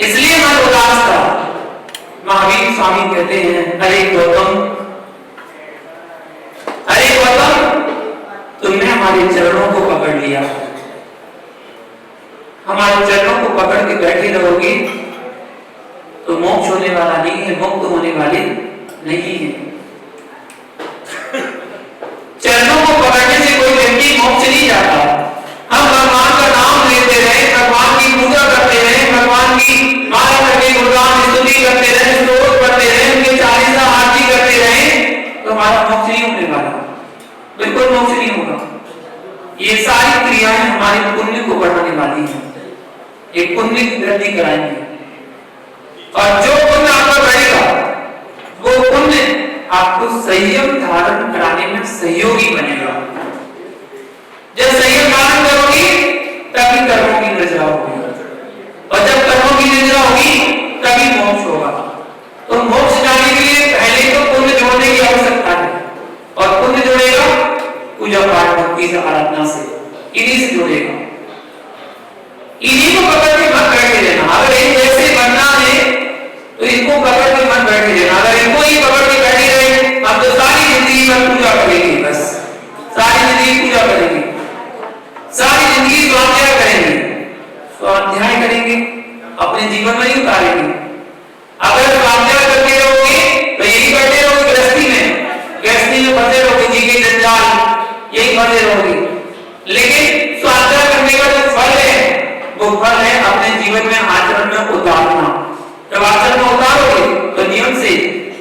इसलिए मैं उदास था। महावीर स्वामी कहते हैं, अरे गौतम, तुमने हमारे चरणों को पकड़ लिया, हमारे चरणों को पकड़ के बैठे रहोगे तो मोक्ष होने वाला नहीं है, मुक्त होने वाले नहीं है। चरणों को पकड़ने से कोई व्यक्ति मोक्ष नहीं जाता। हम भगवान का नाम लेते रहे, भगवान की पूजा करते रहे, भगवान की माला करके गुणगान स्तुति करते रहे, स्तोत्र पढ़ते रहे, उनके चालीसा आरती करते रहे, तो हमारा मोक्ष नहीं होने वाला, बिल्कुल मोक्ष नहीं होगा। ये सारी क्रियाएं हमारे पुण्य को बढ़ाने वाली हैं, एक पुण्य की वृद्धि कराएंगे, और जो पुण्य आपका बढ़ेगा वो पुण्य आपको संयम धारण कराने में सहयोगी बनेगा। जब संयम धारण करोगी तभी कर्मों की निर्जरा होगी, और जब कर्मों की निर्जरा होगी तभी मोक्ष होगा। तो मोक्ष जाने के लिए पहले तो पुण्य जोड़ने की आवश्यकता है, और पुण्य जोड़ेगा पूजा पाठ भक्ति से, आराधना से, इन्हीं से जोड़ेगा। इन्हीं को पकड़ के मत बैठे रहना। अगर एक जैसे बनना है तो इनको पकड़ के मत बैठे रहना। अगर इनको ही पकड़ के बैठे रहे अब तो सारी जिंदगी में पूजा करेंगे, बस सारी जिंदगी पूजा करेंगे, सारी जिंदगी स्वाध्याय करेंगे, स्वाध्याय करेंगे, अपने जीवन में ही उतारेंगे। अगर स्वाध्याय करके रहोगे तो यही बैठे रहोगे गृहस्थी में फंसे रहोगे, जी के जंजाल यही फंसे रहोगे। लेकिन स्वाध्याय करने का जो फल है वो फल है अपने जीवन में आचरण में उतारना। जब आचरण में उतारोगे तो नियम से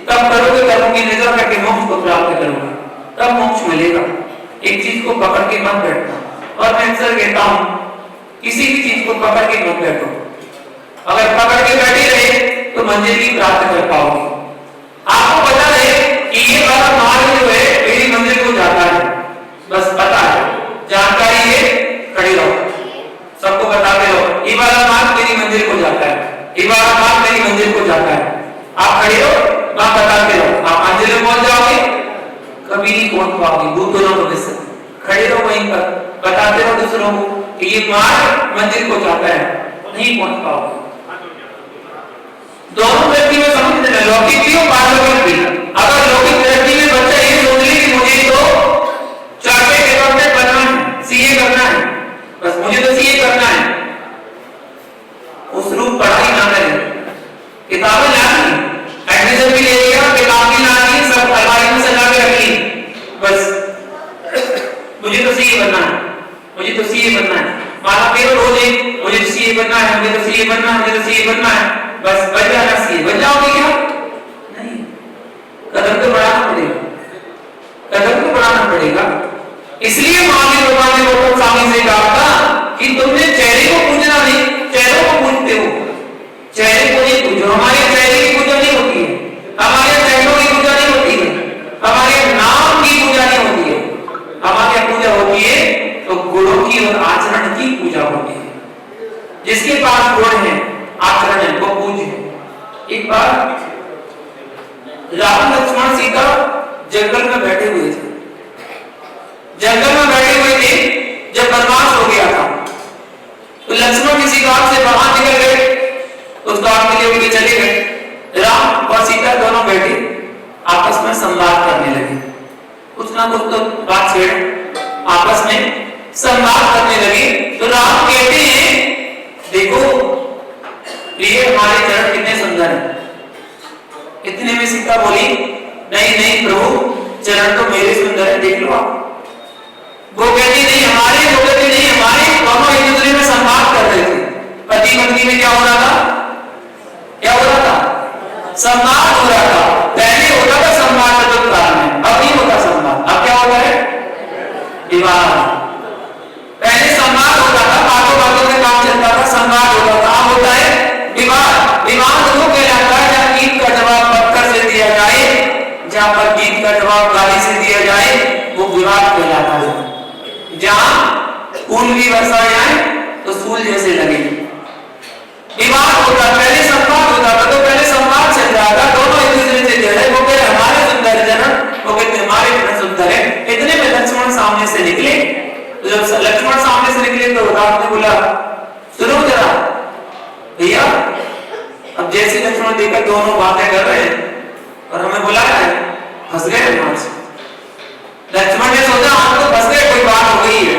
तब करोगे, कर्मों की निर्जरा करके मोक्ष को प्राप्त करोगे, तब मोक्ष मिलेगा। एक चीज को पकड़ के मत बैठना। और मैं अक्सर कहता हूं किसी भी चीज को पकड़ के मत बैठो। अगर पकड़ के बैठे रहे तो मंजिल भी प्राप्त कर पाओगे। आपको पता है कि ये वाला मार्ग जो है मेरी मंजिल को जाता है, बस पता है, जानकारी है, खड़े रहो, सबको बताते रहो ये वाला मार्ग मेरी मंजिल को जाता है, ये वाला मार्ग मेरी मंजिल को जाता है। आप खड़े रहो, आप बताते रहो, आप मंजिल में पहुंच जाओगे, कभी नहीं पहुंच पाओगे, भूतों ना भविष्य। खड़े रहो वहीं पर, बताते रहो दूसरों को कि ये मार्ग मंजिल को जाता है, नहीं पहुंच पाओगे। दोनों व्यक्ति में समझ लेना, लौकिक भी और पारलौकिक भी। अगर लौकिक व्यक्ति में बच्चा ये सोच ले कि मुझे तो चार्टर्ड अकाउंटेंट बनना है, सीए करना है, बस मुझे तो सीए करना है, उस रूप पढ़ाई ना करें, किताबें लानी, एडमिशन भी ले लिया, किताब भी लानी, सब अलमारी में सजा के रखी, बस मुझे तो सीए बनना है, मुझे तो सीए बनना है। माला फेरो रोज एक, मुझे तो सीए बनना है, मुझे तो सीए बनना है, मुझे तो सीए बनना है, बस बन जाना सीए। बन जाओगे क्या? नहीं, कदम तो बढ़ाना पड़ेगा, कदम तो बढ़ाना पड़ेगा। इसलिए महावीर भगवान ने गौतम स्वामी से कहा था कि तुमने चेहरे को पूजना नहीं, चेहरों को पूजते हो, चेहरे को नहीं पूजो। हमारे चेहरे की पूजा नहीं होती है, हमारे चेहरों की पूजा नहीं होती है, हमारे नाम की पूजा नहीं होती है। हमारी पूजा होती है तो गुणों की और आचरण की पूजा होती है। जिसके पास गुण है, आचरण है, वो पूज्य है। एक बार राम लक्ष्मण सीता जंगल में बैठे हुए थे, जंगल में बैठे हुए थे, जब वनवास हो गया था तो लक्ष्मण किसी काम से बाहर निकल गए, उस काम के लिए उनके चले गए। राम और सीता दोनों बैठे आपस में संवाद करने लगे, कुछ ना कुछ तो बात छेड़ आपस में संवाद करने लगे। तो राम कहते हैं, देखो ये हमारे चरण कितने सुंदर हैं। इतने में सीता बोली, नहीं नहीं प्रभु, चरण तो मेरे सुंदर है, देख लो आप। वो कहती नहीं, हमारे, वो कहती नहीं, हमारे, दोनों एक दूसरे में संवाद कर रहे थे। पति पत्नी में क्या हो रहा था? क्या हो रहा था? संवाद हो रहा था। पहले होता था संवाद चतुर्काल में, अब नहीं होता संवाद। अब क्या होता है? विवाद। पहले संवाद होता था, बातों बातों में काम चलता था, संवाद होता था। अब होता है विवाद। विवाद वो कहलाता है जहाँ गीत का जवाब पत्थर से दिया जाए, जहाँ पर गीत का जवाब गाली से दिया जाए, वो विवाद कहलाता है। जहाँ फूल भी बरसाए जाए तो सूल जैसे लगे, विवाद होता। पहले संवाद होता था, तो पहले संवाद चल रहा था, दोनों एक दूसरे से कह रहे, वो कह रहे हमारे सुंदर है जनन, वो कहते हमारे कितने सुंदर है। इतने में लक्ष्मण सामने से निकले। तो जब लक्ष्मण सामने से निकले तो राम ने बोला, सुनो जरा भैया, जैसे लक्ष्मण देखकर दोनों बातें कर रहे हैं और हमें बुलाया है, फंस गए वहां से। लक्ष्मण ने सोचा हम तो फंस गए, कोई बात हो गई है।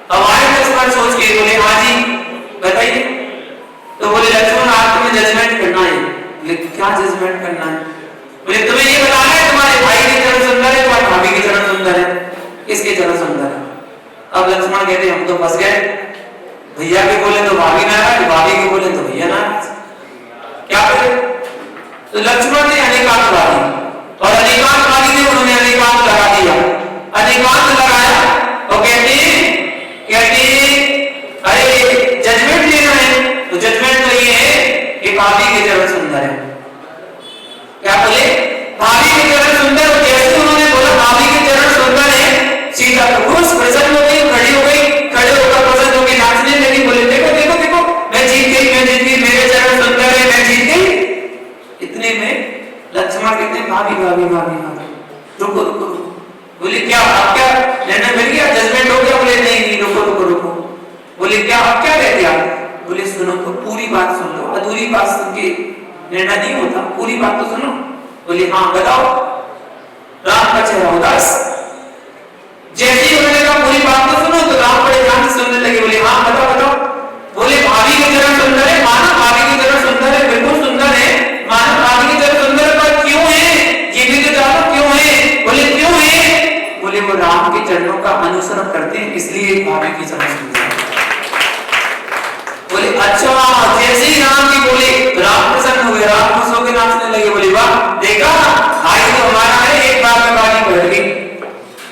अब आए लक्ष्मण सोच के बोले हाँ जी बताइए। तो बोले लक्ष्मण आज तुम्हें जजमेंट करना है। बोले क्या जजमेंट करना है? बोले तुम्हें ये बताना है तुम्हारे भाई के चरण सुंदर है, तुम्हारी भाभी के चरण सुंदर है, किसके चरण सुंदर है? अब लक्ष्मण कहते हम तो फंस गए, भैया के बोले तो भाभी नाराज, भाभी के बोले तो भैया नाराज, क्या करें? तो लक्ष्मण ने अनेकांतवादी और अनेकांतवादी ने उन्होंने अनेकांत लगा दिया। अनेकांत लगाया और कहते अरे जजमेंट लेना है, तो जजमेंट तो ये है कि भाभी के चरण सुंदर है। क्या बोले? भाभी के चरण सुंदर। और जैसे उन्होंने बोला भाभी के चरण सुंदर है, सीता तो खुश प्रसन्न हो गई, खड़ी हो गई, खड़े होकर प्रसन्न होकर नाचने लगी। बोले देखो देखो देखो मैं जीत गई, मैं जीत गई, मेरे चरण सुंदर है, मैं जीत गई। इतने में लक्ष्मण कहते हैं भाभी भाभी भाभी भाभी रुको रुको रुको। बोले क्या अब क्या निर्णय मिल गया, जजमेंट हो गया? बोले नहीं नहीं रुको रुको रुको। बोले क्या अब क्या कह दिया? बोले सुनो तो पूरी बात सुन लो, अधूरी बात सुन के निर्णय नहीं होता, पूरी बात तो सुनो। बोले हाँ बताओ। राम का चेहरा उदास। जैसे ही उन्होंने कहा पूरी बात तो सुनो, तो राम बड़े ध्यान से सुनने लगे। बोले हाँ बताओ बताओ। बोले भाभी के चरण सुंदर है, माना भाभी के चरण सुंदर है, बिल्कुल सुंदर है, माना भाभी के चरण सुंदर है, पर क्यों है ये भी तो जानो क्यों है? बोले क्यों है? बोले वो राम के चरणों का अनुसरण करते हैं इसलिए भाभी के चरण सुंदर है। बोले अच्छा। जैसे ही राम जी बोले राम प्रसन्न हुए, राम खुश होकर नाचने लगे। बोले वाह देखा भाई तो हमारा है, एक बार में बाजी बढ़ गई।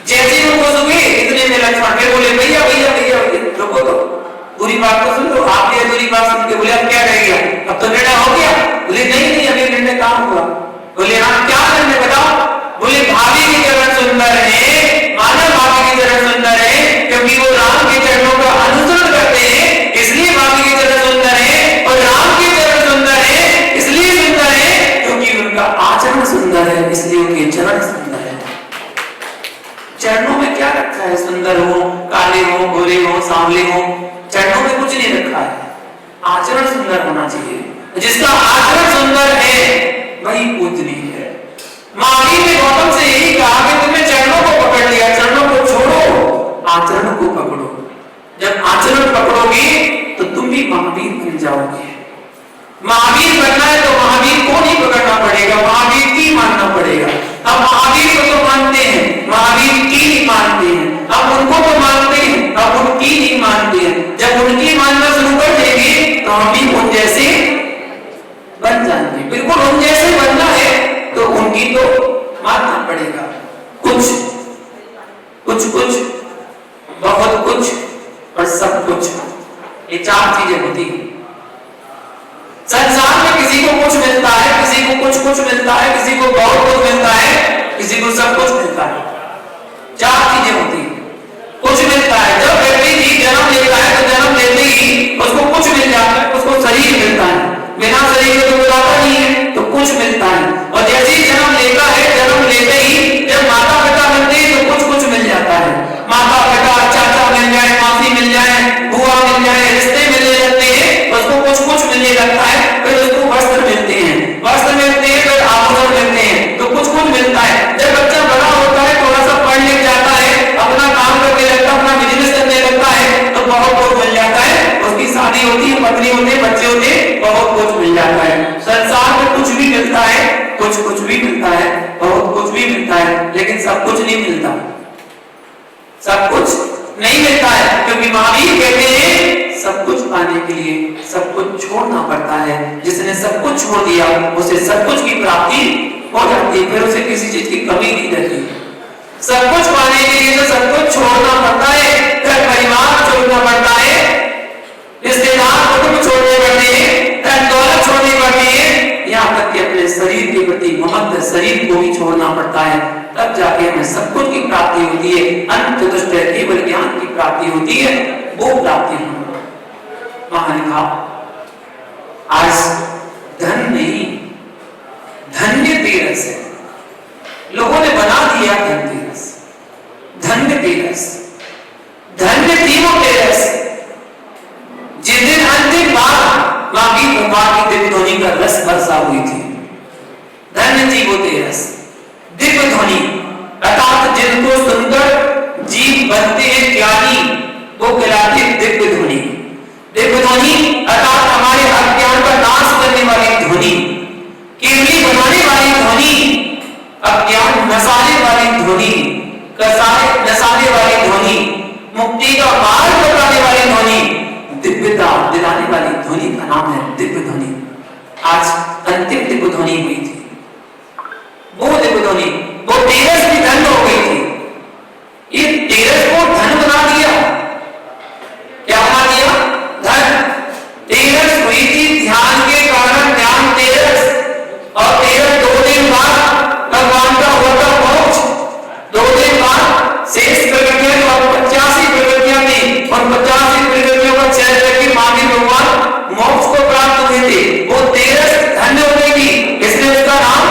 जैसे ही वो खुश हुए इतने में लक्ष्मण फिर बोले भैया भैया भैया रुको तो पूरी बात तो सुन लो। आपने अधूरी बात सुन के बोले अब क्या रह गया, अब तो निर्णय हो गया? बोले नहीं नहीं अभी निर्णय कहाँ हुआ। बोले हाँ क्या निर्णय बताओ। बोले भाभी के चरण सुंदर है, माना भाभी के चरण सुंदर है क्योंकि वो राम के चरणों का अनुसरण करते हैं इसलिए भाभी के चरण सुंदर है, और राम के चरण सुंदर है इसलिए सुंदर है क्योंकि उनका आचरण सुंदर है इसलिए उनके चरण सुंदर है। चरणों में क्या रखा है? सुंदर हो, काले हो, गोरे हो, सांवले हो, चरणों में कुछ नहीं रखा है, आचरण सुंदर होना चाहिए। जिसका आचरण सुंदर है वही पूजनीय है। महावीर ने गौतम से यही कहा कि तुमने चरणों को पकड़ लिया, चरणों को छोड़ो, आचरण को पकड़ो। जब आचरण पकड़ोगे तो तुम भी महावीर बन जाओगे। महावीर बनना है तो महावीर को नहीं पकड़ना पड़ेगा, महावीर की मानना पड़ेगा। अब महावीर को तो मानते हैं, महावीर की नहीं मानते हैं। अब उनको तो मानते हैं, अब उनकी नहीं मानते हैं। जब उनकी मानना शुरू कर देंगे तो हम भी उन जैसे बन जाएंगे। बिल्कुल उन जैसे बनना है तो उनकी तो मानना पड़ेगा। कुछ कुछ कुछ बहुत कुछ और सब कुछ, ये चार चीजें होती हैं संसार में। किसी को कुछ मिलता है, किसी को कुछ मिलता है, किसी को बहुत कुछ मिलता है, किसी को सब कुछ मिलता है। चार चीजें होती हैं। कुछ मिलता है, जब व्यक्ति जी जन्म लेता है तो जन्म लेते ही उसको कुछ मिल जाता है, उसको शरीर मिलता है, बिना शरीर के तो बुलाता नहीं है, तो कुछ मिलता है। और जैसे ही जन्म लेता है, जन्म लेते ही जब माता पिता मिलते हैं तो कुछ मिल जाता है। माता पिता, चाचा मिल जाए, मासी मिल जाए, बुआ मिल जाए, रिश्ते मिलने लगते हैं, उसको कुछ मिलने लगता है। फिर उसको वस्त्र मिलते हैं, वस्त्र मिलते हैं, फिर आभूषण मिलते हैं, तो कुछ मिलता है। जब बच्चा बड़ा होता है, थोड़ा सा पढ़ लिख जाता है, अपना काम करने लगता है, अपना बिजनेस करने लगता है, तो बहुत कुछ मिल जाता है। उसकी शादी होती है, पत्नी होती है, बच्चे होते हैं, बहुत कुछ मिल जाता है। संसार में कुछ भी मिलता है, कुछ भी मिलता है, बहुत कुछ भी मिलता है, लेकिन सब कुछ नहीं मिलता, सब कुछ नहीं मिलता है। क्योंकि महावीर कहते हैं सब कुछ पाने के लिए सब कुछ छोड़ना पड़ता है। जिसने सब कुछ छोड़ दिया उसे सब कुछ की प्राप्ति हो जाती है, फिर उसे किसी चीज की कमी नहीं रहती। सब कुछ पाने के लिए तो सब कुछ छोड़ना पड़ता है, घर परिवार छोड़ना पड़ता है, रिश्तेदार कुटुंब छोड़ने पड़ते हैं, धन दौलत छोड़नी पड़ती है, यहाँ तक कि अपने शरीर के प्रति ममत्व शरीर को भी छोड़ना पड़ता है। तब जाके हमें सब कुछ की प्राप्ति होती है। अंत चतुष्ट केवल ज्ञान की प्राप्ति होती है, वो प्राप्ति है। महान आज धन नहीं, धन्य तेरस है। लोगों ने बना दिया धनतेरस, धन्य तेरस, धन्य थी वो तेरस जिस दिन अंतिम बार मां की भगवान की दिव्य ध्वनि का रस वर्षा हुई थी। धन्य जीव वो तेरस, दिव्य ध्वनि अर्थात जिनको सुनकर जीव बनते हैं ज्ञानी, वो कहलाते दिव्य ध्वनि। दिव्य ध्वनि अर्थात हमारे अज्ञान का नाश करने वाली ध्वनि, केवली बनाने वाली ध्वनि, अज्ञान नसाने वाली ध्वनि, नसाने वाली ध्वनि, मुक्ति का मार्ग बताने वाली ध्वनि, दिव्यता दिलाने वाली ध्वनि का नाम है दिव्य ध्वनि। आज अंतिम दिव्य ध्वनि हुई थी। वो दिव्य ध्वनि, वो तेरस भी धन्य हो गई थी। ये तेरस को धन बना दिया। क्या बना दिया? धन। तेरस हुई थी ध्यान के कारण, ध्यान तेरस, और तेरस 2 दिन बाद भगवान का हुआ था मोक्ष। 2 दिन बाद शेष प्रकृतियां जो 85 प्रकृतियां थी, और 85 प्रकृतियों का चयन करके मानव भगवान मोक्ष को प्राप्त हुए थे। वो तेरस धन्य हो गई थी, इसलिए उसका नाम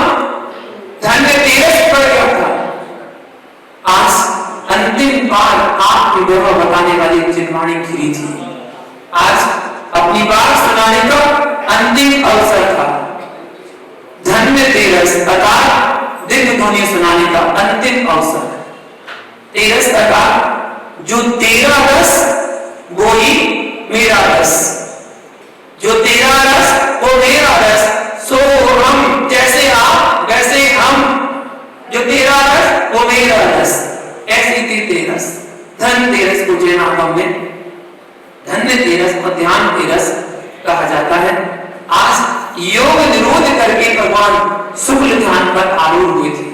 धन्य तेरस पड़ गया था। आज अंतिम बार आपकी विवाह बताने वाली चिन्हवाणी खिली थी। आज अपनी बात सुनाने का अंतिम अवसर था। धन्य तेरस अर्थात दिव्य ध्वनि सुनाने का अंतिम अवसर। तेरस अर्थात जो तेरा रस वो ही मेरा रस, जो तेरा रस वो मेरा रस, सो हम जैसे आप वैसे हम, जो तेरा रस वो मेरा रस, ऐसी थी तेरस। धन तेरस को जैन आगम में धन्य तेरस और ध्यान तेरस कहा जाता है। आज योग निरोध करके भगवान शुक्ल ध्यान पर आरूढ़ हुए थे।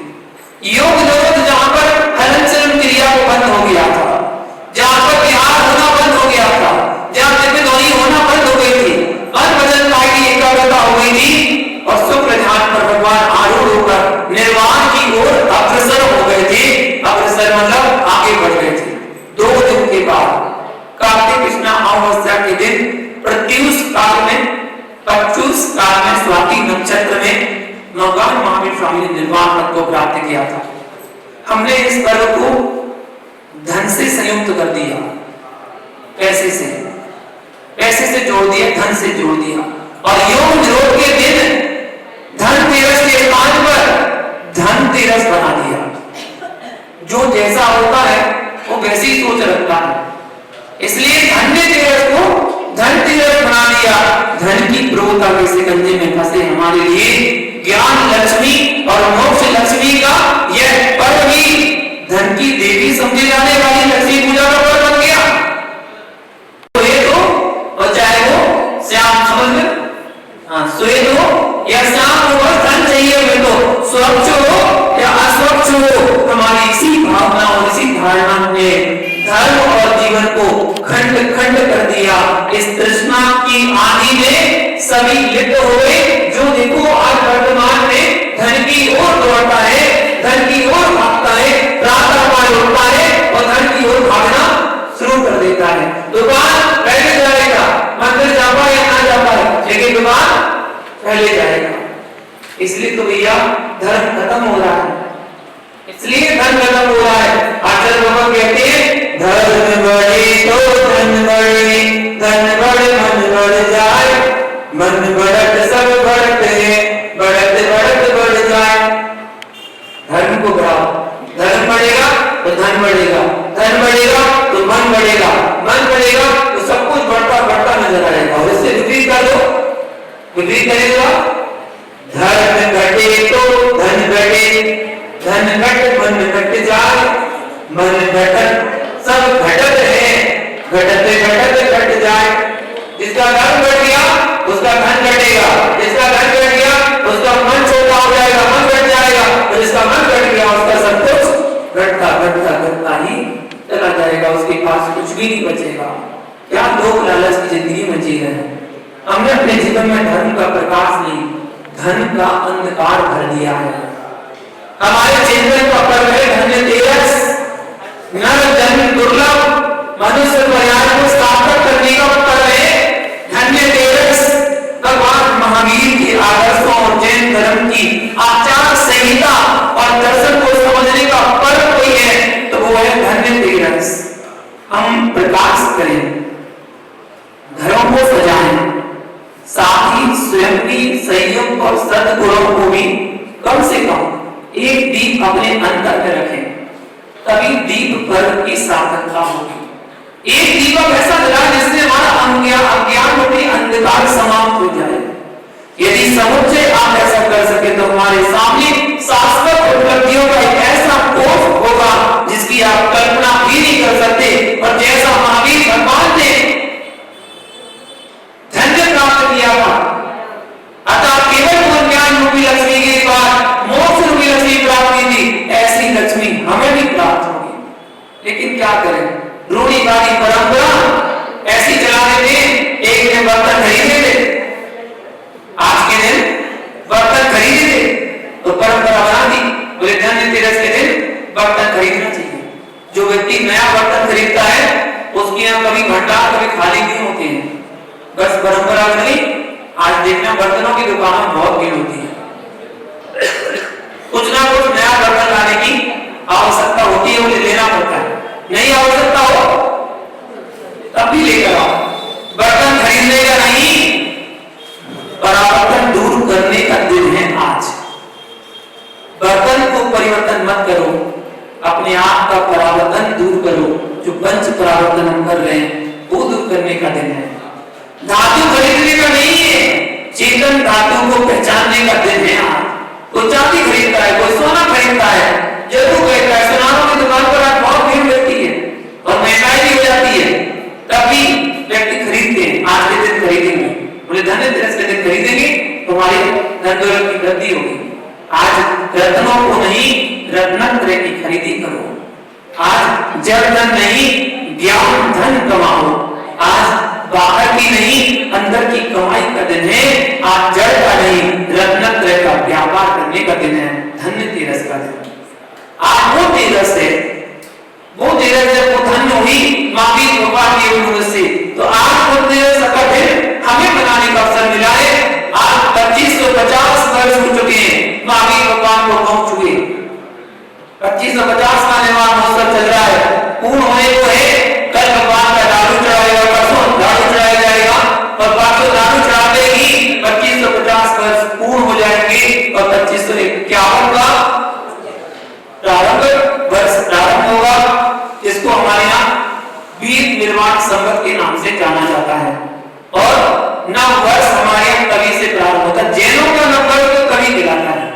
योग निरोध जहां पर हलन चलन क्रिया को बंद हो गया था, जहां पर विहार होना बंद हो गया था, जहां दिव्य ध्वनि होना बंद हो गई थी, मन वचन काया की एकाग्रता हो गई थी, और शुक्ल ध्यान पर भगवान आरूढ़ होकर निर्वाण की ओर अग्रसर हो गए थे। अग्रसर मतलब आगे बढ़ गए थे। 2 दिन के बाद कार्तिक कृष्ण अमावस्या के दिन प्रत्युष काल में, पच्चूस काल में, स्वाति नक्षत्र में भगवान महावीर स्वामी ने निर्वाण पद को प्राप्त किया था। हमने इस पर्व को धन से संयुक्त कर दिया, पैसे से जोड़ दिया, धन से जोड़ दिया, और योग निरोध के दिन धन तेरस के स्थान पर धन तेरस बना दिया। जो जैसा होता है वो वैसी सोच रखता है, इसलिए धन्य तेरस को धन तेरस बना दिया। धन की प्रभुता के सिकंजे में फंसे हमारे लिए ज्ञान लक्ष्मी और मोक्ष लक्ष्मी का यह पर्व ही धन की देवी समझे जाने वाली लक्ष्मी पूजा का पर्व बन गया। श्वेत हो और चाहे वो श्याम, समझ में? हाँ, श्वेत हो या श्याम हो, बस धन चाहिए हमें तो, स्वच्छ हो या अस्वच्छ हो, हमारी इसी भावना और इसी धारणा ने धर्म और जीवन को खंड खंड कर दिया। इस तृष्णा की आंधी में सभी लिप्त हुए। जो देखो आज वर्तमान में धन की ओर दौड़ता है, धन की ओर भागता है, प्रातः काल उठता है और धन की ओर भागना शुरू कर देता है। दुकान पहले जाएगा, मंदिर जा पाए या ना जा पाए, लेकिन दुकान पहले जाएगा। इसलिए तो भैया धर्म खत्म हो रहा है, इसलिए धन खत्म हो रहा है। आचार्य बाबा कहते हैं धन बढ़े तो धन बढ़े, धन बढ़े मन बढ़ जाए, मन बढ़त सब बढ़ते हैं, बढ़त बढ़त बढ़ जाए। धर्म को बढ़ाओ, धर्म बढ़ेगा तो धन बढ़ेगा, धन बढ़ेगा तो मन बढ़ेगा, मन बढ़ेगा तो सब कुछ बढ़ता बढ़ता नजर आएगा। और इससे विपरीत कर दो, विपरीत करेगा, धर्म घटे तो धन घटे, धन घट मन घट जाए, मन घटत सब घटत है, घटत घटत घट जाए। जिसका धन घट गया उसका धन घटेगा, जिसका धन घट गया उसका मन छोटा हो जाएगा, मन घट जाएगा, और जिसका मन घट गया उसका सब कुछ घटता घटता घटता ही चला जाएगा, उसके पास कुछ भी नहीं बचेगा। क्या लोग लालच की जिंदगी में जी रहे हैं। हमने अपने जीवन में धर्म का प्रकाश नहीं, धन का अंधकार भर दिया है। हमारे चिंतन का पर्व है धन्य तेरस, नर जन्म दुर्लभ, मनुष्य पर्याय को सार्थक करने का पर्व है धन्य तेरस। भगवान महावीर के आदर्शों और जैन धर्म की आचार संहिता और दर्शन को समझने का पर्व कोई है तो वो है धन्य तेरस। हम प्रकाश करें, घरों को सजाएं, साफ ही स्वयं भी संयम और सद्गुणों को भी कम से कम एक दीप अपने अंतर में रखें, तभी दीप पर्व की सार्थकता होगी। एक दीपक ऐसा जलाएं जिससे हमारा अज्ञान रूपी अंधकार समाप्त हो जाए। यदि समुच्चय आप ऐसा कर सके तो हमारे सामने शाश्वत उपलब्धियों का एक ऐसा कोष होगा जिसकी आप कल्पना भी नहीं कर सकते। और जैसा महावीर भगवान ने धन्य प्राप्त किया था, अतः केवल ज्ञान रूपी लक्ष्मी के बाद मोक्ष रूपी लक्ष्मी प्राप्त की थी, ऐसी लक्ष्मी हमें भी प्राप्त होगी। लेकिन क्या करें, रूढ़िवादी परंपरा ऐसी चला देते, एक दिन बर्तन खरीदे थे, आज के दिन बर्तन खरीदे थे तो परंपरा बना दी, बोले धनतेरस के दिन बर्तन खरीदना चाहिए। जो व्यक्ति नया बर्तन खरीदता है उसके यहाँ कभी भंडार कभी खाली नहीं होते हैं, बस परंपरा बनी। आज देखना बर्तनों की दुकानों में बहुत भीड़ होती है, कुछ ना कुछ नया बर्तन लाने की आवश्यकता होती है, उन्हें लेना पड़ता है। नहीं आवश्यकता हो तब भी लेकर आओ, बर्तन खरीदने का नहीं, परावर्तन दूर करने का दिन है आज। बर्तन को परिवर्तन मत करो, अपने आप का परावर्तन दूर करो। जो पंच परावर्तन हम कर रहे हैं वो दूर करने का दिन है। धातु खरीदने का नहीं है, चेतन धातु को पहचानने का दिन है आज। कोई चांदी खरीदता है, कोई सोना खरीदता है, जरूर कहता है सोनारों की दुकान पर आज बहुत भीड़ रहती है और महंगाई भी हो जाती है, तभी व्यक्ति खरीदते हैं। आज के दिन खरीदेंगे, बोले धनतेरस के दिन खरीदेंगे तो हमारी धन दौलत की वृद्धि होगी। आज रत्नों को नहीं रत्नत्रय की खरीदी करो। आज जड़ धन नहीं ज्ञान धन कमाओ। आज बाहर की नहीं अंदर की कमाई का दिन है। आज जड़ का नहीं रत्नत्रय का व्यापार करने का दिन है, धनतेरस का दिन। आज वो तेरस है, वो तेरस जब वो धन्य हुई महावीर भगवान की अनुग्रह से, तो आज वो तेरस का दिन हमें बनाने का अवसर मिला है। आज 2550 वर्ष हो चुके हैं महावीर भगवान को पहुंच चुके, 2550 का निर्माण महोत्सव चल रहा है, पूर्ण होने को है। कल भगवान का दारू चढ़ाएगा, परसों दारू चढ़ाया जाएगा और परसों दारू चढ़ाते ही 2550 वर्ष पूर्ण हो जाएंगे और 2551 का प्रारंभ वर्ष प्रारंभ होगा, जिसको हमारे यहाँ वीर निर्वाण संवत के नाम से जाना जाता है। और नव वर्ष हमारे यहाँ कवि से प्रारंभ होता है। जैनों का नव वर्ष तो कवि कहलाता है,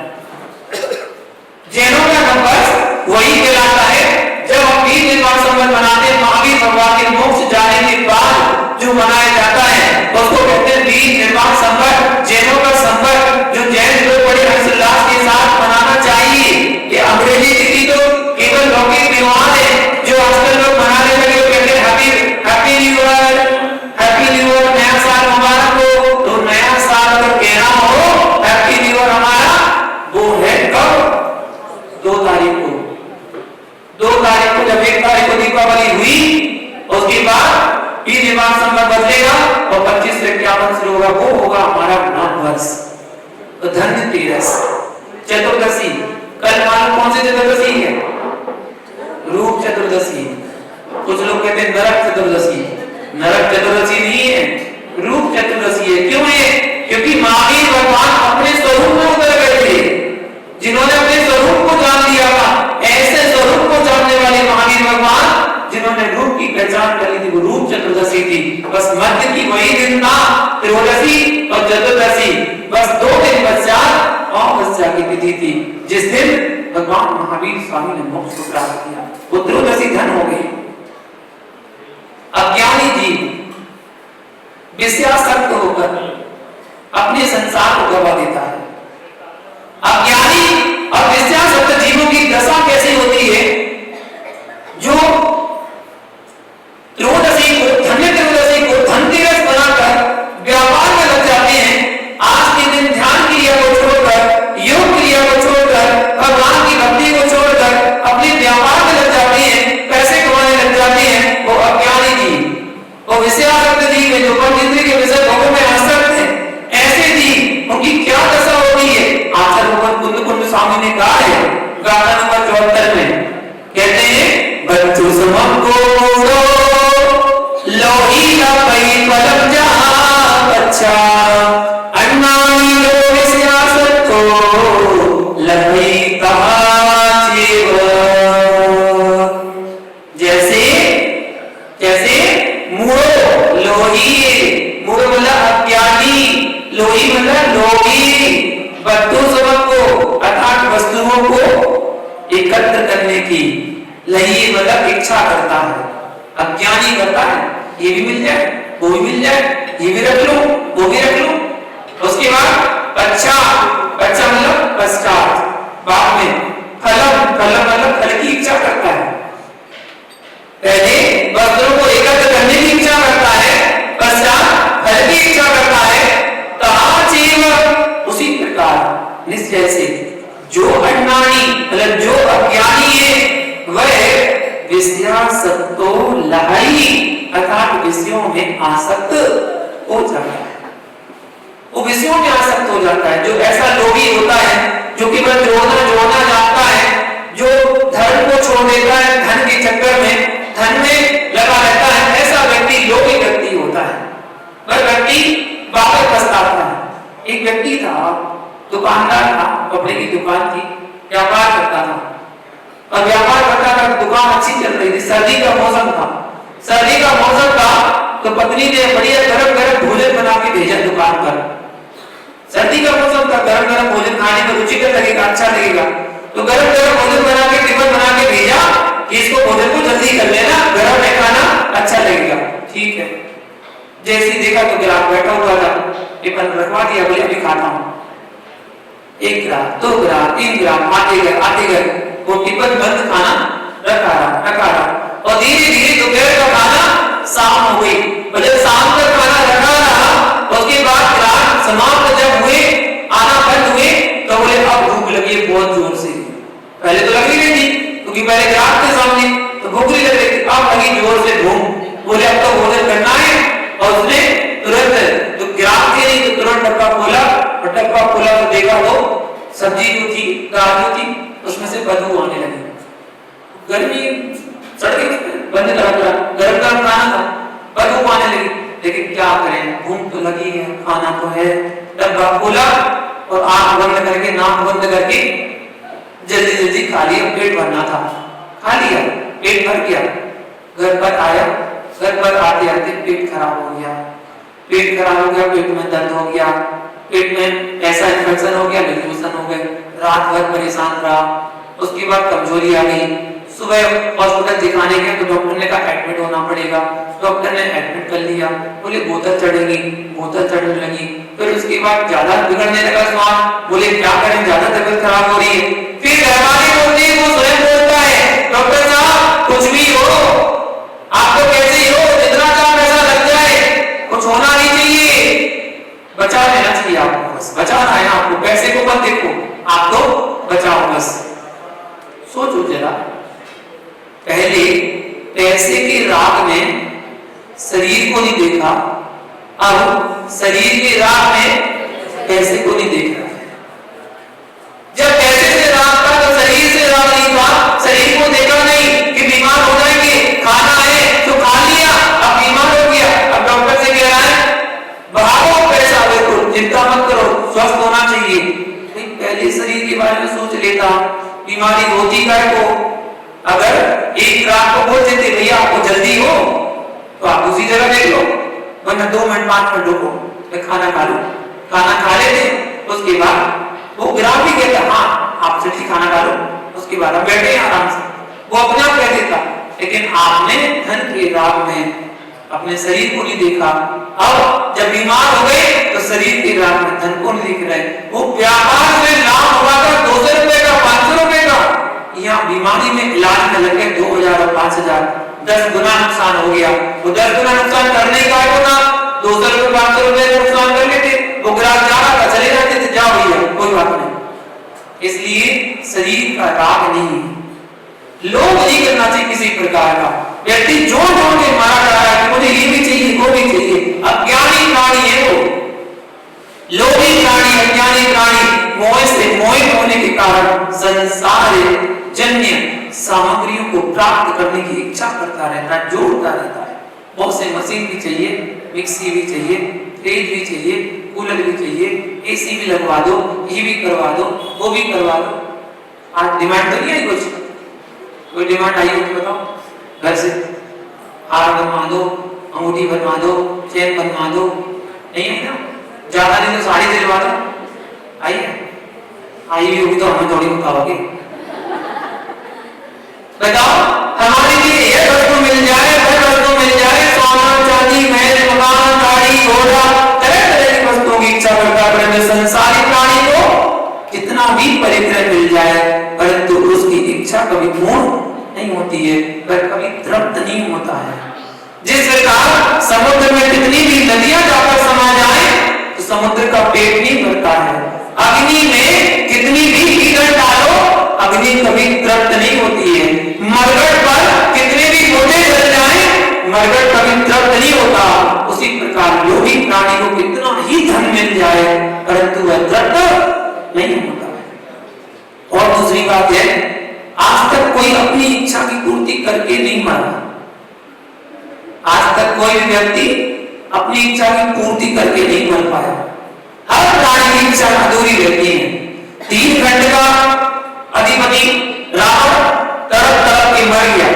जैनों का नव वर्ष वही कहलाता है जब हम वीर निर्वाण संवत मनाते हैं। महावीर भगवान के मोक्ष जाने के बाद जो मनाया जाता है उसको कहते हैं वीर निर्वाण संवत, जैनों का संवत, जो जैन लोग बड़े हर्षोल्लास के साथ मनाना चाहिए। ये अंग्रेजी तिथि तो केवल लौकिक त्योहार है जो आजकल लोग मनाने लगे, कहते हैं happy new year, happy new year, नया साल मुबारक हो। तो नया साल अगर कहना हो हैप्पी न्यू ईयर हमारा, वो है कब? 2 तारीख को। 2 तारीख को जब 1 तारीख को दीपावली हुई उसके बाद वीर निर्वाण संवत बदलेगा और 25 से 51 शुरू होगा, वो होगा हमारा नव वर्ष। तो धनतेरस, चतुर्दशी, कल मालूम कौन सी चतुर्दशी है? रूप चतुर्दशी। कुछ लोग कहते हैं नरक चतुर्दशी, नरक चतुर्दशी नहीं है, रूप चतुर्दशी है। क्यों है? क्योंकि महावीर भगवान अपने स्वरूप में उतर गए थे। जिन्होंने अपने स्वरूप को जान लिया था, ऐसे स्वरूप को जानने वाले महावीर भगवान जिन्होंने रूप की पहचान कर ली थी, वो रूप चतुर्दशी थी। बस मध्य की वही दिन था, त्रयोदशी और चतुर्दशी, बस 2 दिन पश्चात अमावस्या की तिथि थी, जिस दिन भगवान महावीर स्वामी ने मोक्ष को प्राप्त किया। वो त्रयोदशी धन हो गई। अज्ञानी जीव विषयासक्त होकर अपने संसार को गवा देता है। अज्ञानी और विषयासक्त जीवों की दशा कैसी होती है? जो त्रयोदशी को, धन्य त्रयोदशी को धनतेरस बनाकर व्यापार में लग जाते हैं। आज के दिन ध्यान क्रिया को छोड़कर, योग क्रिया को छोड़कर, भगवान की भक्ति को छोड़कर अपने व्यापार में लग जाते हैं, पैसे कमाने लग जाते हैं। वो अज्ञानी जीव, वो विषयासक्त जीव है जो पंचेंद्रिय के विषय भोगों में आसक्त है। ऐसे जीव उनकी क्या दशा होती है? आचार्य भगवान कुंद स्वामी ने कहा है गाथा नंबर 74 में, कहते हैं बच्चों समम को लोही का पई पलम जहां बच्चा लोभी मतलब लोभी, वस्तु सबक को अर्थात वस्तुओं को एकत्र करने की, लही मतलब इच्छा करता है, अज्ञानी करता है ये भी मिल जाए, वो भी मिल जाए, ये भी रख लो, वो भी रख लो। उसके बाद पश्चात, पश्चात मतलब पश्चात, बाद में फलम, फलम मतलब फल की इच्छा करता है। पहले वस्तुओं को एकत्र करने की इच्छा करता है, पश्चात फल की इच्छा करता है। तथाचैव उसी प्रकार निश्चय से जो अज्ञानी मतलब जो अज्ञानी है वह विषयासक्तो लहरी अर्थात विषयों में आसक्त हो जाता है, वो विषयों में आसक्त हो जाता है। जो ऐसा लोभी होता है जो केवल जोड़ना जानता है, जो धर्म को छोड़ देता है धन के चक्कर में, धन में लगा रहता है, ऐसा व्यक्ति लोभी व्यक्ति होता है। वह व्यक्ति बाद में पछताता है। एक व्यक्ति था, दुकानदार था, कपड़े की दुकान थी, व्यापार करता था और व्यापार करता था, दुकान अच्छी चल रही थी। सर्दी का मौसम था, सर्दी का मौसम था तो पत्नी ने बढ़िया गरम गरम भोजन बना के भेजा दुकान पर। सर्दी का मौसम था, गरम गरम भोजन खाने में रुचिकर लगेगा, अच्छा लगेगा, तो गरम गरम भोजन बना के टिफिन बना के भेजा कि इसको भोजन को जल्दी कर लेना, गरम है खाना, अच्छा लगेगा। ठीक है, जैसे ही देखा तो ग्राहक बैठा हुआ था, टिफिन रखवा दिया, बोले अभी खाता हूँ। एक ग्राहक, दो ग्राहक, तीन ग्राहक आते गए, वो टिफिन बंद खाना रखा रहा और धीरे धीरे दोपहर का खाना शाम हो गई। और जब शाम का खाना रखा रहा उसके बाद ग्राहक समाप्त जब हुए, आना बंद हुए, तो बोले अब भूख लगी है बहुत जोर से। पहले तो लगी नहीं थी क्योंकि पहले ग्राहक के सामने तो भूख नहीं लग रही थी, अब लगी जोर से भूख। बोले अब तो भोजन करना है और उसने तुरंत, तो ग्राहक के नहीं तो तुरंत डब्बा खोला और डब्बा खोला तो देखा वो सब्जी जो थी, दाल जो थी, उसमें से बदबू आने लगी। गर्मी सड़के बंद करा, गरम गरम खाना था, बदबू आने लगी। लेकिन क्या करें, भूख तो लगी है, खाना तो है। डब्बा खोला और आंख बंद करके, नाक बंद करके जल्दी जल्दी खा लिया, पेट भरना था, खा लिया, पेट भर गया। घर पर आया, घर पर आते आते पेट खराब हो गया, पेट खराब हो गया, पेट में दर्द हो गया, पेट में ऐसा इन्फेक्शन हो गया, डिफ्यूजन हो गए, रात भर परेशान रहा। उसके बाद कमजोरी आ गई। सुबह हॉस्पिटल दिखाने गए तो डॉक्टर ने कहा एडमिट होना पड़ेगा। डॉक्टर ने एडमिट कर लिया, बोले बोतल चढ़ेगी, बोतल चढ़ने लगी। फिर उसके बाद ज्यादा बिगड़ने लगा स्वास्थ्य, बोले क्या करें, ज्यादा तबीयत खराब हो रही है। फिर घरवाले बोलते हैं, वो स्वयं बोलता है डॉक्टर साहब कुछ भी हो, आपको कैसे ही हो, जितना चाहे पैसा लग जाए, कुछ होना नहीं चाहिए, बचा लेना चाहिए आपको, बस बचाना है आपको, पैसे को मत देखो, आपको बचाओ बस। सोचो जरा, पहले पैसे के राग में शरीर को नहीं देखा, अब शरीर के राग में पैसे को नहीं देख रहा। जब पैसे से राग था तो शरीर से राग नहीं था, शरीर को देखा नहीं कि बीमार हो जाएंगे, खाना है तो खा लिया, अब बीमार हो गया। अब डॉक्टर से कह रहा है भागो पैसा, बिल्कुल चिंता मत करो, स्वस्थ होना चाहिए। पहले शरीर के बारे में सोच लेता, बीमारी होती है को अगर एक रात को बोल देते भैया आपको जल्दी हो तो आप उसी जगह देख लो, वरना 2 मिनट 5 मिनट रुको, मैं खाना खा लूं, खाना खा लेते, उसके बाद वो ग्राहक भी कहता हाँ आप जल्दी खाना खा लो, उसके बाद आप बैठे आराम से, वो अपने आप कह देता। लेकिन आपने धन के राग में अपने शरीर को नहीं देखा। अब जब बीमार हो गए तो शरीर के राग में धन को नहीं दिख रहे। वो व्यापार में लाभ हुआ था 200 रुपए का, 500 रुपए का, यहाँ बीमारी में इलाज में लगे 2000 और 5000, 10 गुना नुकसान हो गया। वो 10 गुना नुकसान करने का है ना, 200 रुपए 500 रुपए का नुकसान कर लेते, वो ग्राहक जा रहा था चले जाते थे, जाओ भैया कोई बात नहीं। इसलिए शरीर का राग नहीं, लोभ नहीं करना चाहिए किसी प्रकार का। व्यक्ति जोड़ जोड़ के मारा जा रहा है कि मुझे ये भी चाहिए वो भी चाहिए, अज्ञानी प्राणी है वो, लोभी प्राणी, अज्ञानी प्राणी, मोह से मोहित होने के कारण संसार जन्य सामग्रियों को प्राप्त करने की इच्छा करता रहता है, जोड़ता रहता है। बहुत से मशीन भी चाहिए, मिक्सी भी चाहिए, फ्रिज भी चाहिए, कूलर भी चाहिए, एसी भी लगवा दो, ये भी करवा दो, वो भी करवा दो। आज डिमांड तो नहीं आई, कुछ कोई डिमांड आई हो तो बताओ। घर से हार बनवा दो, अंगूठी बनवा दो, चेन बनवा दो, नहीं है ना, ज्यादा नहीं तो साड़ी दिलवा दो। आई आई भी होगी तो हमें थोड़ी बताओगे। बताओ हमारे लिए यह वस्तु मिल जाए, वह वस्तु मिल जाए, सोना चांदी महल मकान गाड़ी घोड़ा तरह तरह की वस्तुओं की इच्छा करता है, परंतु संसारी प्राणी को कितना भी परिग्रह मिल जाए परंतु उसकी इच्छा कभी पूर्ण नहीं होती है, वह कभी तृप्त नहीं होता है। जिस प्रकार समुद्र में कितनी भी नदियां जाकर समा जाए तो समुद्र का पेट नहीं भरता है, अग्नि में कितनी भी ईंधन डालो अग्नि कभी तृप्त नहीं होती है, मरघट पर कितने भी मोटे जल जाए मरघट कभी तृप्त नहीं होता। उसी प्रकार लोभी प्राणी को कितना ही धन मिल जाए परंतु वह तृप्त नहीं होता है। और दूसरी बात है, आज तक कोई अपनी इच्छा की पूर्ति करके नहीं मरा। आज तक कोई भी व्यक्ति अपनी इच्छा की पूर्ति करके नहीं मर पाया। हर प्राणी की इच्छा अधूरी रहती है। 3 खंड का अधिपति रावण तड़प तड़प के मर गया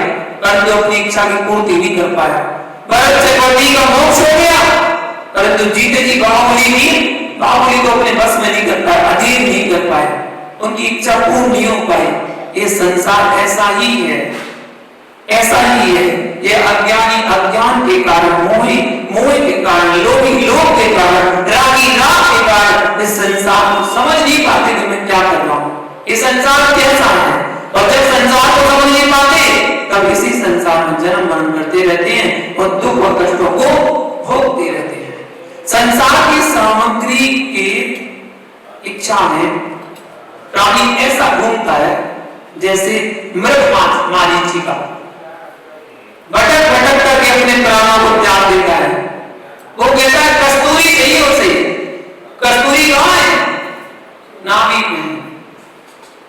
परंतु अपनी इच्छा की पूर्ति नहीं कर पाया। भरत चक्रवर्ती का मोक्ष हो गया परंतु जीते जी बाहुबली को अपने बस में नहीं कर पाए, अधीन नहीं कर पाए, उनकी इच्छा पूर्ण नहीं हो पाई। ये संसार ऐसा ही है, ऐसा ही है। ये अज्ञानी अज्ञान के कारण, मोह के कारण, लोभी लोभ के कारण, रागी राग के कारण इस संसार को समझ नहीं पाते कि मैं क्या कर रहा हूं, ये संसार कैसा है। और जब संसार को समझ नहीं पाते तब इसी संसार में जन्म मरण करते रहते हैं और दुख और कष्टों को भोगते रहते हैं। संसार की सामग्री की इच्छा में प्राणी ऐसा घूमता है जैसे मृग मारीचिका, भटक भटक करके अपने प्राणों को त्याग देता है। वो कहता है कस्तूरी चाहिए उसे, कस्तूरी कहां है? नाभि में।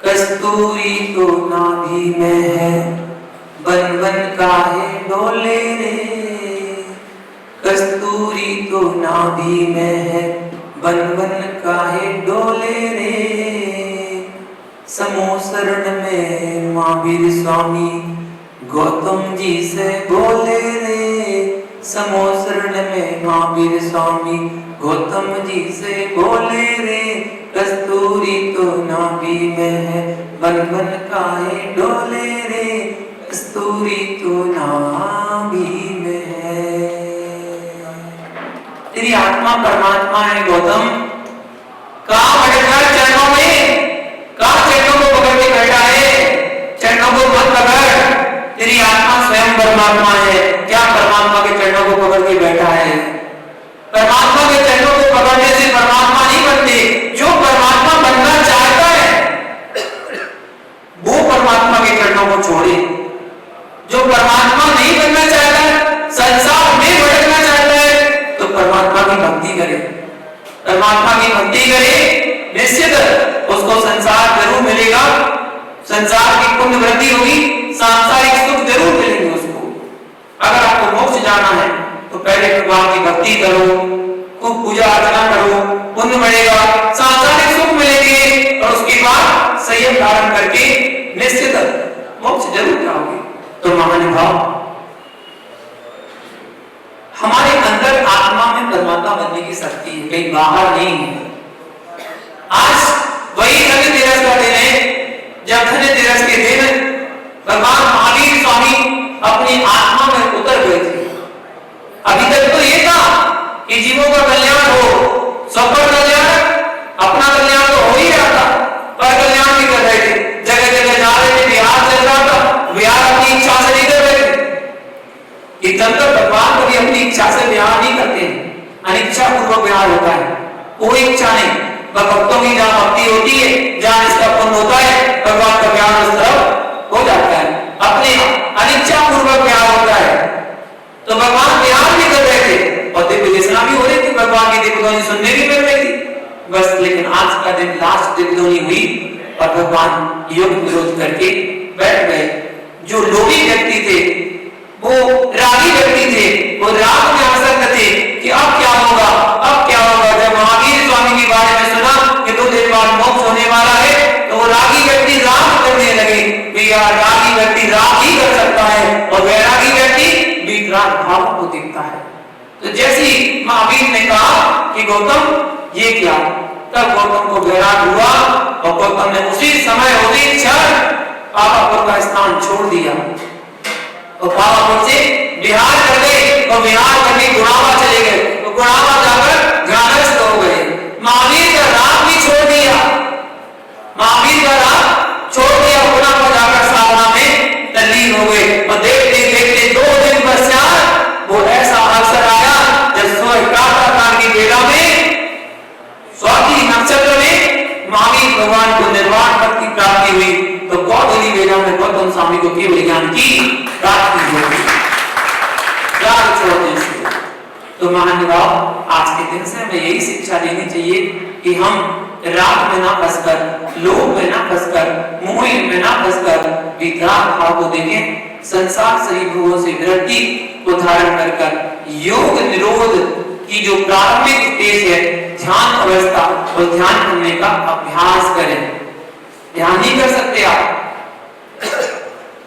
कस्तूरी तो नाभि में है, बन बन काहे डोले रे। कस्तूरी तो नाभि में है, बन बन काहे डोले रे। समोसरण में महावीर स्वामी गौतम जी से बोले रे। समोसरण में महावीर स्वामी गौतम जी से बोले रे। कस्तूरी तो नाभि में है, बन बन काहे डोले रे। कस्तूरी तो नाभि में है। तेरी आत्मा परमात्मा है गौतम, कहां भटका चरणों में, कहां चरणों को पकड़ के बैठा है? चरणों को मत पकड़, तेरी आत्मा स्वयं परमात्मा है। क्या परमात्मा के चरणों को पकड़ के बैठा है? परमात्मा के चरणों को पकड़ने से परमात्मा नहीं बनते। जो परमात्मा बनना चाहता है वो परमात्मा के चरणों को छोड़े। जो परमात्मा नहीं बनना चाहता, संसार में भटकना चाहता है तो परमात्मा की भक्ति करे, परमात्मा की भक्ति करे, निश्चित उसको संसार जरूर मिलेगा, संसार की पुण्य वृद्धि होगी, सांसारिक सुख जरूर मिलेंगे उसको। अगर आपको मोक्ष जाना है तो पहले भगवान की भक्ति करो, खूब पूजा अर्चना करो, पुण्य बढ़ेगा, सांसारिक सुख मिलेंगे और उसके बाद संयम धारण करके निश्चित मोक्ष जरूर जाओगे। तो महानुभाव, हमारे अंदर आत्मा में परमात्मा बनने की शक्ति है, कहीं बाहर नहीं है। आज वही धनतेरस का दिन है जब धनतेरस के दिन भगवान महावीर स्वामी अपनी आत्मा में उतर गए थे। अभी तक तो ये था कि जीवों का कल्याण हो, सबका कल्याण, अपना कल्याण तो हो ही रहा था, पर कल्याण भी कर रहे थे, जगह जगह जा रहे थे, विहार चल रहा था, विहार अपनी इच्छा से नहीं कर रहे थे। इतना तो भगवान कभी अपनी इच्छा से विहार नहीं करते, अनिच्छा पूर्वक विहार होता है, कोई इच्छा नहीं। भक्तों की जहां भक्ति होती है, जहां इसका पुण्य होता है, भगवान का ज्ञान उस तरफ हो जाता है, अपने अनिच्छा पूर्वक विहार होता है। तो भगवान विहार भी कर रहे थे और दिव्य देशना भी हो रही थी, भगवान की दिव्य ध्वनि सुनने भी मिल रही थी बस। लेकिन आज का दिन लास्ट दिव्य ध्वनि हुई और भगवान योग विरोध करके बैठ गए। जो लोभी व्यक्ति थे, वो रागी व्यक्ति थे, वो राग में आसक्त थे कि अब क्या होगा, अब क्या होगा। जब महावीर स्वामी के बारे में सुना कि 2 दिन बाद मोक्ष होने वाला है तो वो रागी व्यक्ति राग करने लगे। रागी व्यक्ति राग ही कर सकता है और वैरागी व्यक्ति वितराग भाव को देखता है। तो जैसी महावीर ने कहा कि गौतम ये क्या? तब गौतम को वैराग हुआ और गौतम ने उसी समय उसी क्षण पावापुर का स्थान छोड़ दिया और पावापुर से बिहार कर गए और बिहार करके गुणावा चले गए। तो गुणावा जाकर ध्यानस्थ हो गए। महावीर का राग भी छोड़ दिया, महावीर का राग छोड़ दिया, गुणावा जाकर साधना में तल्लीन हो गए। और देखते देखते 2 दिन पश्चात वो ऐसा अवसर आया जब सूर्य प्रातःकाल की बेला में स्वाति नक्षत्र में महावीर भगवान को निर्वाण पद की प्राप्ति हुई। तो गौधली वेला में गौतम स्वामी को केवल ज्ञान की प्राप्ति हुई। तो महानुभाव, आज के दिन से हमें यही शिक्षा देनी चाहिए कि हम राग में ना फंसकर, लोभ में ना फंसकर, मोह में ना फंसकर विराग भाव को देखें, संसार से भोगों से विरक्ति को धारण कर योग निरोध की जो प्रारंभिक स्टेज है, ध्यान अवस्था, और ध्यान करने का अभ्यास करें। ध्यान नहीं कर सकते आप,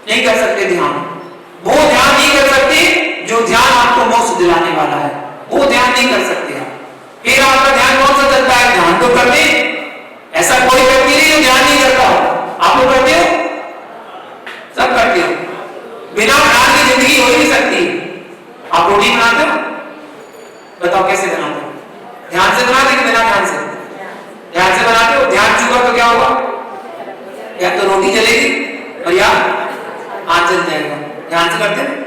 नहीं कर सकते ध्यान, वो ध्यान नहीं कर सकते जो ध्यान आपको मोक्ष दिलाने वाला है, वो ध्यान नहीं कर सकते आप। फिर आपका ध्यान कौन सा चलता है? ध्यान तो करते, ऐसा कोई व्यक्ति नहीं जो ध्यान नहीं करता हो। आप लोग करते हो, सब करते हो। बिना ध्यान की जिंदगी हो ही नहीं सकती। आप रोटी बनाते हो, बताओ कैसे बनाते हो? ध्यान से बनाते कि बिना ध्यान से? ध्यान से बनाते हो। ध्यान चुका तो क्या होगा? या तो रोटी जलेगी और या हाथ जल जाएगा। ध्यान से करते हैं।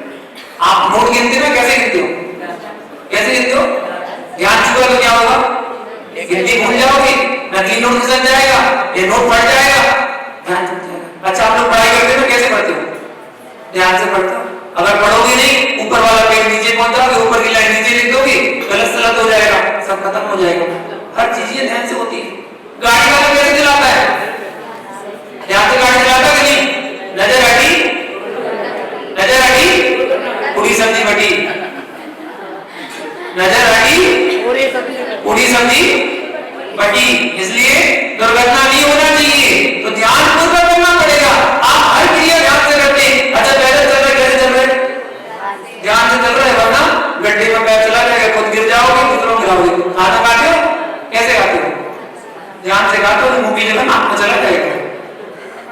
आप नोट गिनते हो, कैसे गिनते हो? कैसे गिनते हो? ध्यान चुका तो क्या होगा? गिनती भूल जाओगे, नकली नोट फिसल जाएगा, ये नोट फट जाएगा, ध्यान चुक जाएगा। अच्छा, आप लोग पढ़ाई करते हो, कैसे पढ़ते हो? ध्यान से पढ़ते हो। अगर पढ़ोगे नहीं, ऊपर वाला पेज नीचे पहुंच जाओगे, ऊपर की लाइन नीचे लिख दोगे, गलत सलत हो जाएगा, सब खत्म हो जाएगा। हर चीज ये ध्यान से होती है। गाड़ी वाला कैसे चलाता है? ध्यान से गाड़ी चलाता कि नहीं? नजर हटी, नजर हटी, पूरी सब्जी बटी, नजर हटी, पूरी सब्जी बटी। इसलिए दुर्घटना नहीं होना चाहिए, तो ध्यान पूर्वक करना पड़ेगा। आप हर क्रिया ध्यान से करते हैं। अच्छा, पैदल चल रहे, कैसे चल रहे? ध्यान से चल रहे, वरना गड्ढे में पैर चला जाएगा, खुद गिर जाओगे, दूसरों गिराओगे। खाना खाते हो, कैसे खाते हो? ध्यान से खाते हो, मुंह की जगह नाक में चला जाएगा,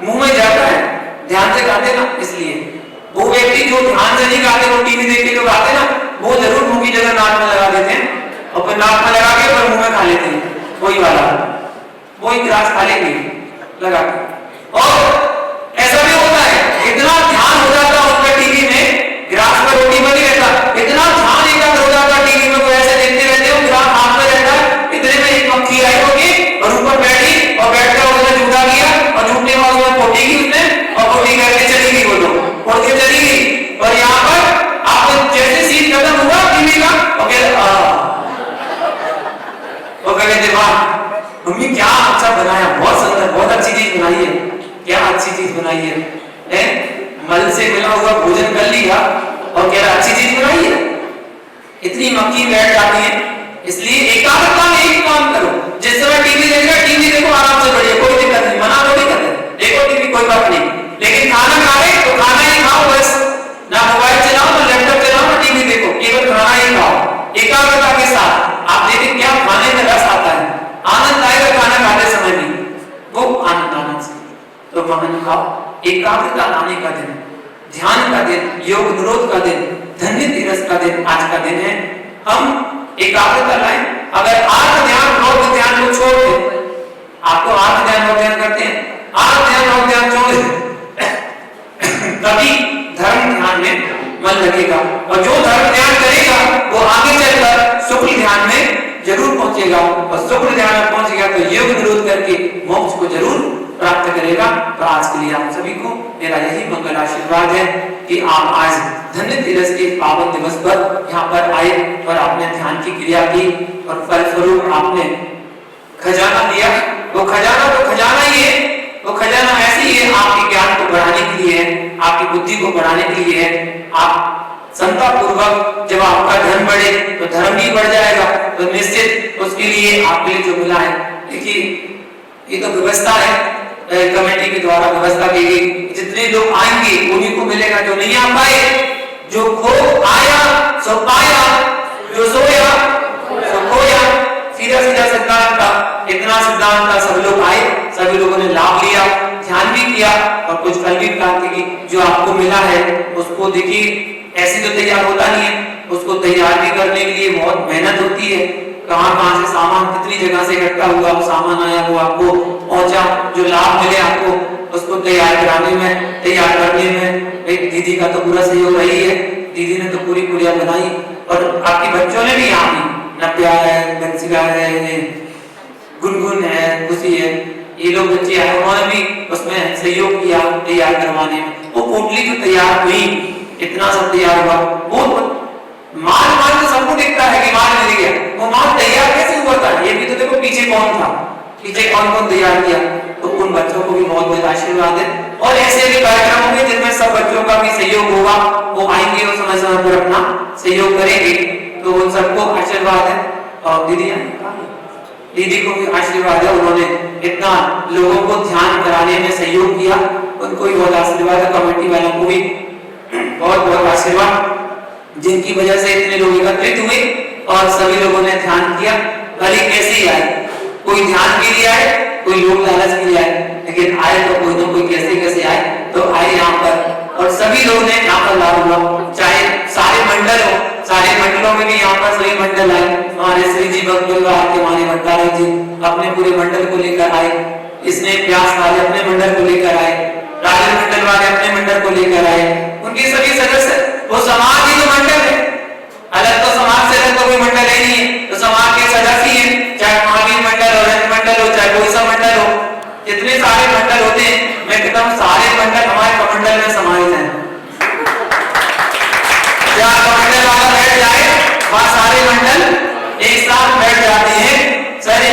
मुंह में जाता है, ध्यान से खाते ना। इसलिए वो व्यक्ति जो ध्यान से नहीं खाते, वो टीवी देख के जो खाते ना, वो जरूर मुंह की जगह नाक में लगा देते हैं और फिर नाक में लगा के फिर मुंह में खा लेते हैं। वही वाला, वही ग्रास खा लेंगे लगा के। और ऐसा भी होता है, इतना ध्यान हो जाता है उसका टीवी में, ग्रास में रोटी में नहीं रहता, इतना ध्यान एकाग्र हो जाता है टीवी में, कोई ऐसे देखते रहते हो, ग्रास हाथ में रहता है, इतने में एक मक्खी आई होगी और ऊपर बैठी और बैठकर उसने झूठा किया और झूठने वाले में पोटी की उसने और पोटी करके चली गई, वो लोग उड़ के चली गई। और यहाँ पर आपको जैसे सीन खत्म हुआ टीवी का, वो कहते वाह मम्मी क्या अच्छा बनाया, बहुत सुंदर, बहुत अच्छी चीज बनाई है, क्या अच्छी चीज बनाई है, मल से मिला हुआ भोजन कर लिया और कह रहा अच्छी चीज बनाई है। इतनी मक्खी बैठ जाती है। इसलिए एकाग्रता में एक काम करो। जिस समय टीवी देख रहे, टीवी देखो आराम से, बढ़िया, कोई दिक्कत नहीं, मना तो नहीं कर रहे, देखो टीवी, कोई बात नहीं, लेकिन खाना खा रहे तो खाना ही खाओ बस, ना मोबाइल चलाओ, ना लैपटॉप चलाओ, ना टीवी देखो, केवल खाना ही खाओ एकाग्रता के साथ। आप देखें क्या खाने में रस आता है, आनंद आएगा खाना खाते समय भी, वो आनंद से। तो महान खाओ, एकाग्रता लाने का दिन, ध्यान का दिन, योग निरोध का दिन, धन्य दिवस का दिन आज का दिन है। हम एकाग्रता लाएं। अगर आत्म ध्यान रोग ध्यान को छोड़ दें, आपको आत्म ध्यान रोग ध्यान करते हैं, आत्म ध्यान रोग ध्यान छोड़ दें, तभी धर्म ध्यान में मन लगेगा। और जो धर्म ध्यान करेगा वो आगे चलकर शुक्ल ध्यान में जरूर पहुंचेगा, और शुक्ल ध्यान में पहुंचेगा तो योग निरोध करके मोक्ष को जरूर प्राप्त करेगा। तो आज के लिए आप सभी को मेरा यही मंगल आशीर्वाद है कि आप आज धन्य दिवस के पावन दिवस पर यहाँ पर आए और आपने ध्यान की क्रिया की और फल स्वरूप आपने खजाना दिया। वो खजाना तो खजाना ही है, वो खजाना ऐसे ही है, आपके ज्ञान को बढ़ाने के लिए है, आपकी बुद्धि को बढ़ाने के लिए है। आप संता पूर्वक जब आपका धर्म बढ़े तो धर्म भी बढ़ जाएगा, तो निश्चित उसके लिए आपके लिए जो मिला है, देखिए ये तो व्यवस्था है, कमेटी के द्वारा व्यवस्था की गई, जितने लोग आएंगे उन्हीं को मिलेगा, जो नहीं आ पाए, जो खो आया सो पाया, जो सोया सो खोया। सीधा सीधा सिद्धांत था, इतना सिद्धांत था, सब लोग आए, सभी लोगों ने लाभ लिया, ध्यान भी किया और कुछ फल भी प्राप्त की। जो आपको मिला है उसको देखिए, ऐसे तो तैयार होता नहीं है, उसको तैयार भी करने के लिए बहुत मेहनत होती है। कहां से सामान, कितनी जगह से इकट्ठा हुआ वो सामान आया, वो आपको पहुंचा, जो लाभ मिले आपको उसको तैयार कराने में, तैयार करने में एक दीदी का तो पूरा सहयोग रही है। दीदी ने तो पूरी पुड़िया बनाई और आपके बच्चों ने भी, यहाँ भी नव्या है, बंसिका है, गुनगुन है, खुशी है, ये लोग बच्चे आए, उन्होंने भी उसमें सहयोग किया तैयार करवाने में। वो पोटली जो तैयार हुई, इतना सब तैयार हुआ, वो माल तो सबको दिखता है कि माल मिल गया, वो माल तैयार कैसे हुआ था ये भी तो देखो, पीछे कौन था, पीछे कौन कौन तैयार किया। तो उन बच्चों को भी बहुत बहुत आशीर्वाद है और ऐसे भी कार्यक्रम होंगे जिनमें सब बच्चों का भी सहयोग होगा, वो आएंगे और समय समय पर अपना सहयोग करेंगे, तो उन सबको आशीर्वाद है। और दीदी को भी आशीर्वाद है, उन्होंने इतना लोगों को ध्यान कराने में सहयोग किया, उनको भी बहुत आशीर्वाद है। कमेटी वालों को भी बहुत बहुत आशीर्वाद, जिनकी वजह से इतने लोग एकत्रित हुए और सभी लोगों ने ध्यान किया। भले कैसे ही आए, कोई ध्यान के लिए आए, कोई लोग लालच के लिए आए, लेकिन आए तो कोई ना कोई कैसे कैसे आए, तो आए यहाँ पर और सभी लोग ने यहाँ पर लाभ हुआ। चाहे सारे मंडल हो, सारे मंडलों में भी यहाँ पर सभी मंडल आए, हमारे श्री जी भक्त परिवार के हमारे भट्टारक जी अपने पूरे मंडल को लेकर आए, इसने व्यास वाले अपने मंडल को लेकर आए, राजन मंडल वाले अपने मंडल को लेकर आए, उनके सभी सदस्य, वो समाज ही तो मंडल है, अलग तो समाज से अलग तो कोई मंडल है नहीं है, तो समाज के सदस्य ही है, चाहे महावीर मंडल हो, रंग मंडल हो, चाहे कोई सा मंडल हो, जितने सारे मंडल होते हैं, मैं कहता हूँ सारे मंडल हमारे कमंडल में समाहित हैं। जहाँ कमंडल वाला बैठ जाए वहाँ सारे मंडल एक साथ बैठ जाते हैं, सारे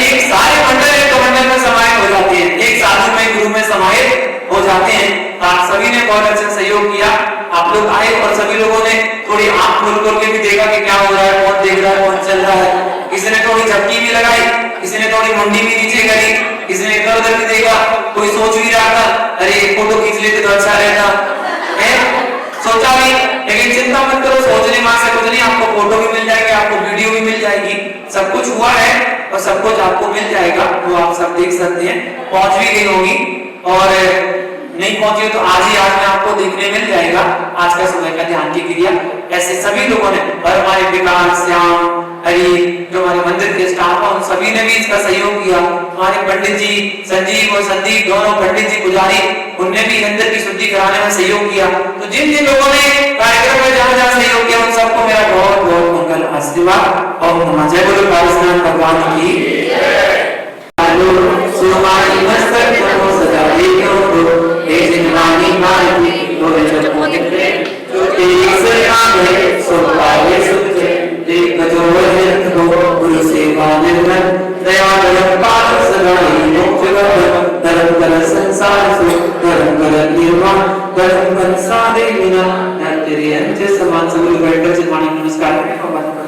मंडल एक कमंडल में समाहित हो जाते हैं, एक साधु में, गुरु में समाहित हो जाते हैं। सभी ने बहुत अच्छा सहयोग किया, आप लोग आए और सभी लोगों ने थोड़ी आंख खोल के भी देखा कि क्या हो रहा है, कौन देख रहा है, कौन चल रहा है। किसी ने थोड़ी झपकी भी लगाई, किसी ने थोड़ी मुंडी भी नीचे करी, किसी ने इधर उधर भी देखा, कोई सोच भी रहा था अरे एक फोटो खींच लेते तो अच्छा रहता है, सोचा भी, लेकिन चिंता मत करो, सोचने मां से कुछ नहीं, आपको फोटो भी मिल जाएगी, आपको वीडियो भी मिल जाएगी, सब कुछ हुआ है और सब कुछ आपको मिल जाएगा, तो आप सब देख सकते हैं। पहुंच भी गई होगी और नहीं पहुंची तो आज में आपको देखने मिल जाएगा आज का समय का ध्यान की क्रिया। ऐसे सभी लोगों ने, और हमारे विकास, श्याम, हरि, जो हमारे मंदिर के स्टाफ उन सभी ने भी इसका सहयोग किया। हमारे पंडित जी संजीव और संदीप, दोनों पंडित जी पुजारी, उनने भी मंदिर की शुद्धि कराने में सहयोग किया। तो जिन जिन लोगों ने कार्यक्रम में जहां जहां सहयोग किया उन सबको मेरा बहुत बहुत मंगल आशीर्वाद और नमः। जय बोलो पारसनाथ भगवान की जय। सुमानी मस्तक को सदा देखो तो हे जिनवानी भारती गोरे चलो दिखते जो तेरी सरकार है सो पाए सुते देख जो वह को गुरु सेवा निर्मल दया धर्म पाल सदाई मोक्ष धर्म कर संसार सो धर्म कर निर्वाण धर्म कर साधे बिना तेरे अंश समान सब लोग बैठकर चिन्मानी नमस्कार करें।